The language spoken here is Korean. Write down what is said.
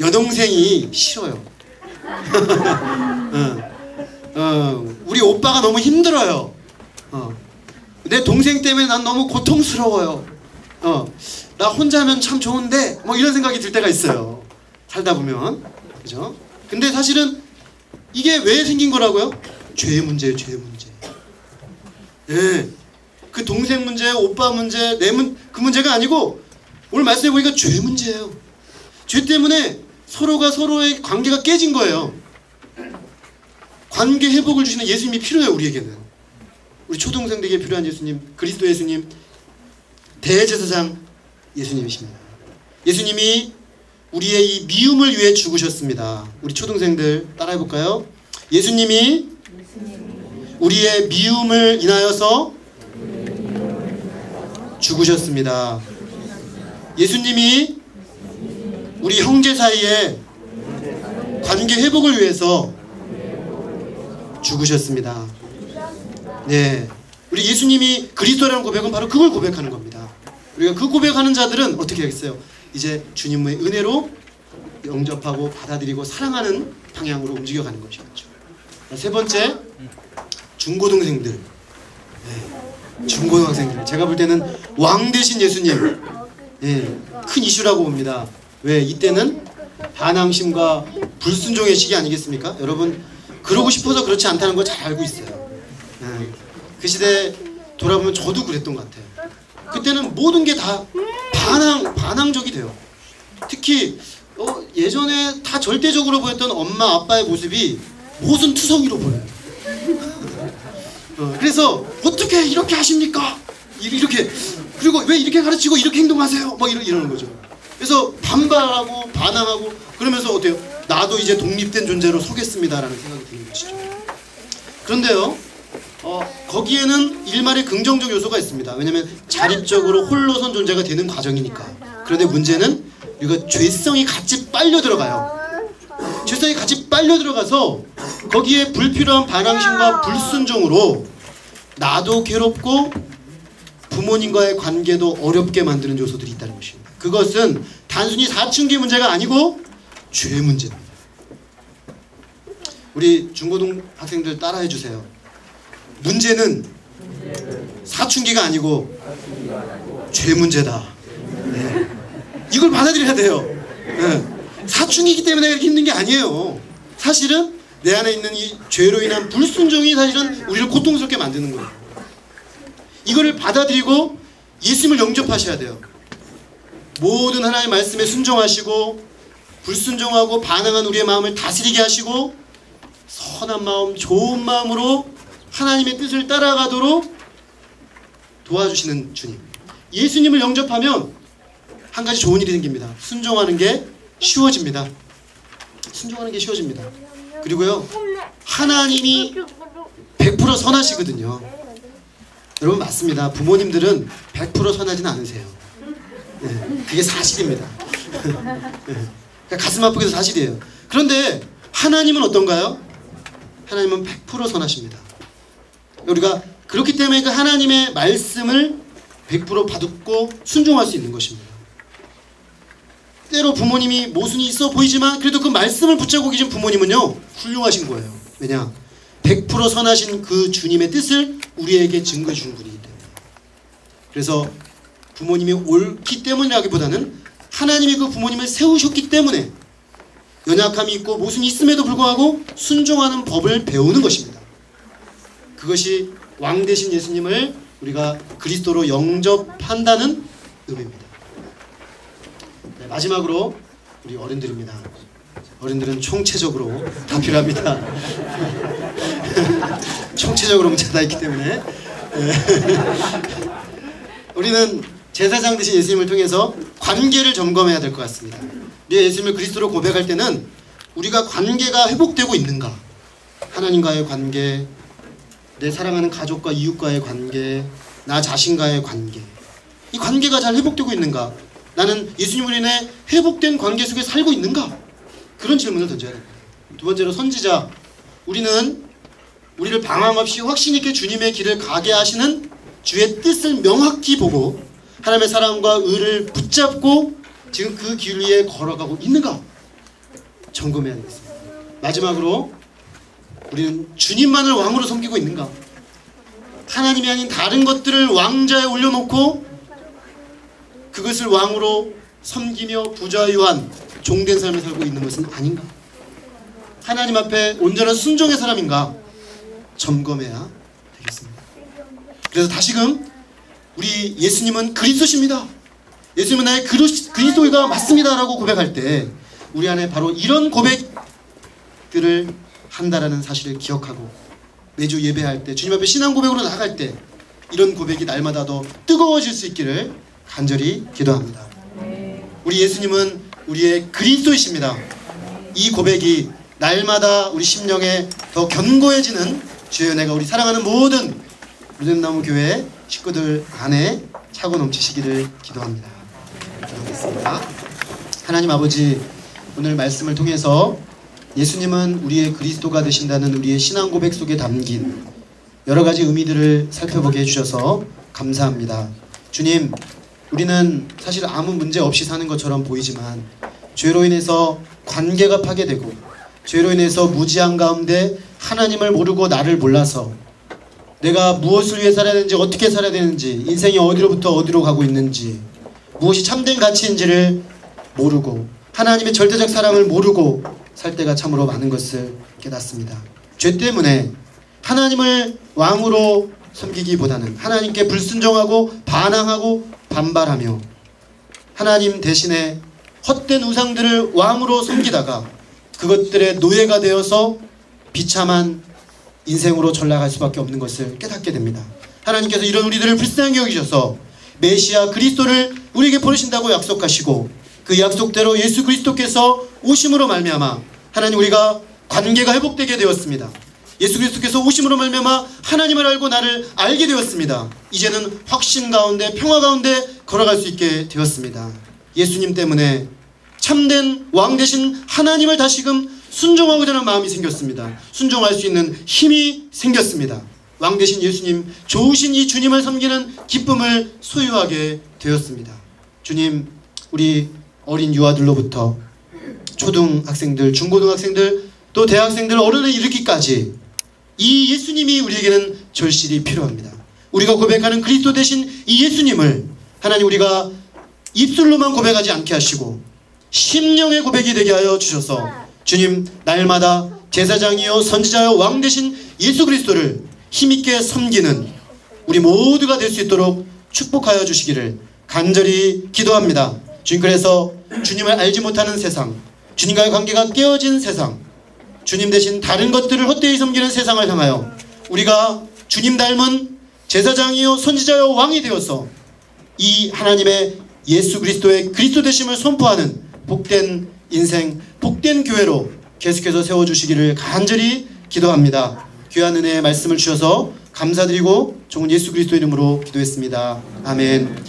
여동생이 싫어요. 우리 오빠가 너무 힘들어요. 내 동생 때문에 난 너무 고통스러워요. 나 혼자면 참 좋은데 뭐 이런 생각이 들 때가 있어요. 살다 보면. 그죠? 근데 사실은 이게 왜 생긴 거라고요? 죄 문제예요, 죄 문제. 예. 그 동생 문제, 오빠 문제, 그 문제가 아니고 오늘 말씀해 보니까 죄 문제예요. 죄 때문에 서로가 서로의 관계가 깨진 거예요. 관계 회복을 주시는 예수님이 필요해요, 우리에게는. 우리 초등생들에게 필요한 예수님, 그리스도 예수님, 대제사장 예수님이십니다. 예수님이 우리의 이 미움을 위해 죽으셨습니다. 우리 초등생들 따라해볼까요? 예수님이 우리의 미움을 인하여서 죽으셨습니다. 예수님이 우리 형제 사이에 관계 회복을 위해서 죽으셨습니다. 네, 우리 예수님이 그리스도라는 고백은 바로 그걸 고백하는 겁니다. 우리가 그 고백하는 자들은 어떻게 하겠어요? 이제 주님의 은혜로 영접하고 받아들이고 사랑하는 방향으로 움직여가는 것이겠죠. 세 번째, 중고등생들. 네, 중고등학생들. 제가 볼 때는 왕 대신 예수님, 네, 큰 이슈라고 봅니다. 왜? 이때는 반항심과 불순종의 시기 아니겠습니까? 여러분, 그러고 싶어서 그렇지 않다는 거 잘 알고 있어요. 네, 그 시대 돌아보면 저도 그랬던 것 같아요. 그때는 모든 게 다 반항적이 돼요. 특히 예전에 다 절대적으로 보였던 엄마 아빠의 모습이 모순투성이로 보여요. 그래서 어떻게 이렇게 하십니까? 이렇게, 그리고 왜 이렇게 가르치고 이렇게 행동하세요? 막 이러는 거죠. 그래서 반발하고 반항하고 그러면서 어때요? 나도 이제 독립된 존재로 서겠습니다라는 생각이 드는 것이죠. 그런데요, 거기에는 일말의 긍정적 요소가 있습니다. 왜냐하면 자립적으로 홀로선 존재가 되는 과정이니까. 그런데 문제는 우리가 죄성이 같이 빨려 들어가요. 죄성이 같이 빨려 들어가서 거기에 불필요한 반항심과 불순종으로 나도 괴롭고 부모님과의 관계도 어렵게 만드는 요소들이 있다는 것입니다. 그것은 단순히 사춘기 문제가 아니고 죄 문제입니다. 우리 중고등 학생들 따라해 주세요. 문제는 사춘기가 아니고 죄 문제다. 네. 이걸 받아들여야 돼요. 네. 사춘기이기 때문에 이렇게 힘든 게 아니에요. 사실은 내 안에 있는 이 죄로 인한 불순종이 사실은 우리를 고통스럽게 만드는 거예요. 이거를 받아들이고 예수님을 영접하셔야 돼요. 모든 하나님의 말씀에 순종하시고 불순종하고 반항한 우리의 마음을 다스리게 하시고 선한 마음, 좋은 마음으로 하나님의 뜻을 따라가도록 도와주시는 주님. 예수님을 영접하면 한 가지 좋은 일이 생깁니다. 순종하는 게 쉬워집니다. 순종하는 게 쉬워집니다. 그리고요, 하나님이 100% 선하시거든요. 여러분 맞습니다. 부모님들은 100% 선하지는 않으세요. 네, 그게 사실입니다. 네, 가슴 아프게도 사실이에요. 그런데 하나님은 어떤가요? 하나님은 100% 선하십니다. 우리가 그렇기 때문에 그 하나님의 말씀을 100% 받고 순종할 수 있는 것입니다. 때로 부모님이 모순이 있어 보이지만 그래도 그 말씀을 붙잡고 계신 부모님은요, 훌륭하신 거예요. 왜냐? 100% 선하신 그 주님의 뜻을 우리에게 증거해 주는 분이기 때문에. 그래서 부모님이 옳기 때문이라기보다는 하나님이 그 부모님을 세우셨기 때문에 연약함이 있고 모순이 있음에도 불구하고 순종하는 법을 배우는 것입니다. 그것이 왕 대신 예수님을 우리가 그리스도로 영접한다는 의미입니다. 네, 마지막으로 우리 어른들입니다. 어른들은 총체적으로 다 필요합니다. 총체적으로 문제가 있기 때문에 우리는 제사장 되신 예수님을 통해서 관계를 점검해야 될 것 같습니다. 우리가 예수님을 그리스도로 고백할 때는 우리가 관계가 회복되고 있는가? 하나님과의 관계, 내 사랑하는 가족과 이웃과의 관계, 나 자신과의 관계, 이 관계가 잘 회복되고 있는가? 나는 예수님으로 인해 회복된 관계 속에 살고 있는가? 그런 질문을 던져야 됩니다. 두 번째로 선지자, 우리는 우리를 방황 없이 확신 있게 주님의 길을 가게 하시는 주의 뜻을 명확히 보고 하나님의 사랑과 의를 붙잡고 지금 그 길 위에 걸어가고 있는가? 점검해야 되겠습니다. 마지막으로 우리는 주님만을 왕으로 섬기고 있는가? 하나님이 아닌 다른 것들을 왕좌에 올려놓고 그것을 왕으로 섬기며 부자유한 종된 삶을 살고 있는 것은 아닌가? 하나님 앞에 온전한 순종의 사람인가? 점검해야 되겠습니다. 그래서 다시금 우리 예수님은 그리스도십니다. 예수님은 나의 그리스도가 맞습니다 라고 고백할 때 우리 안에 바로 이런 고백들을 한다라는 사실을 기억하고 매주 예배할 때 주님 앞에 신앙 고백으로 나아갈 때 이런 고백이 날마다 더 뜨거워질 수 있기를 간절히 기도합니다. 우리 예수님은 우리의 그리스도이십니다. 이 고백이 날마다 우리 심령에 더 견고해지는 주의 은혜가 우리 사랑하는 모든 루덴나무 교회 식구들 안에 차고 넘치시기를 기도합니다. 기도하겠습니다. 하나님 아버지, 오늘 말씀을 통해서 예수님은 우리의 그리스도가 되신다는 우리의 신앙 고백 속에 담긴 여러 가지 의미들을 살펴보게 해주셔서 감사합니다. 주님, 우리는 사실 아무 문제 없이 사는 것처럼 보이지만 죄로 인해서 관계가 파괴되고 죄로 인해서 무지한 가운데 하나님을 모르고 나를 몰라서 내가 무엇을 위해 살아야 되는지, 어떻게 살아야 되는지, 인생이 어디로부터 어디로 가고 있는지, 무엇이 참된 가치인지를 모르고 하나님의 절대적 사랑을 모르고 살 때가 참으로 많은 것을 깨닫습니다. 죄 때문에 하나님을 왕으로 섬기기보다는 하나님께 불순종하고 반항하고 반발하며 하나님 대신에 헛된 우상들을 왕으로 섬기다가 그것들의 노예가 되어서 비참한 인생으로 전락할 수밖에 없는 것을 깨닫게 됩니다. 하나님께서 이런 우리들을 불쌍히 여기셔서 메시아 그리스도를 우리에게 보내신다고 약속하시고 그 약속대로 예수 그리스도께서 오심으로 말미암아 하나님 우리가 관계가 회복되게 되었습니다. 예수 그리스도께서 오심으로 말미암아 하나님을 알고 나를 알게 되었습니다. 이제는 확신 가운데 평화 가운데 걸어갈 수 있게 되었습니다. 예수님 때문에 참된 왕 되신 하나님을 다시금 순종하고자 하는 마음이 생겼습니다. 순종할 수 있는 힘이 생겼습니다. 왕 되신 예수님, 좋으신 이 주님을 섬기는 기쁨을 소유하게 되었습니다. 주님, 우리 어린 유아들로부터 초등학생들, 중고등학생들, 또 대학생들, 어른에 이르기까지 이 예수님이 우리에게는 절실히 필요합니다. 우리가 고백하는 그리스도 되신 이 예수님을 하나님 우리가 입술로만 고백하지 않게 하시고 심령의 고백이 되게 하여 주셔서 주님, 날마다 제사장이요 선지자요 왕 되신 예수 그리스도를 힘있게 섬기는 우리 모두가 될 수 있도록 축복하여 주시기를 간절히 기도합니다. 주님, 그래서 주님을 알지 못하는 세상, 주님과의 관계가 깨어진 세상, 주님 대신 다른 것들을 헛되이 섬기는 세상을 향하여 우리가 주님 닮은 제사장이요 선지자요 왕이 되어서 이 하나님의 예수 그리스도의 그리스도 되심을 선포하는 복된 인생, 복된 교회로 계속해서 세워주시기를 간절히 기도합니다. 귀한 은혜의 말씀을 주셔서 감사드리고 좋은 예수 그리스도 이름으로 기도했습니다. 아멘.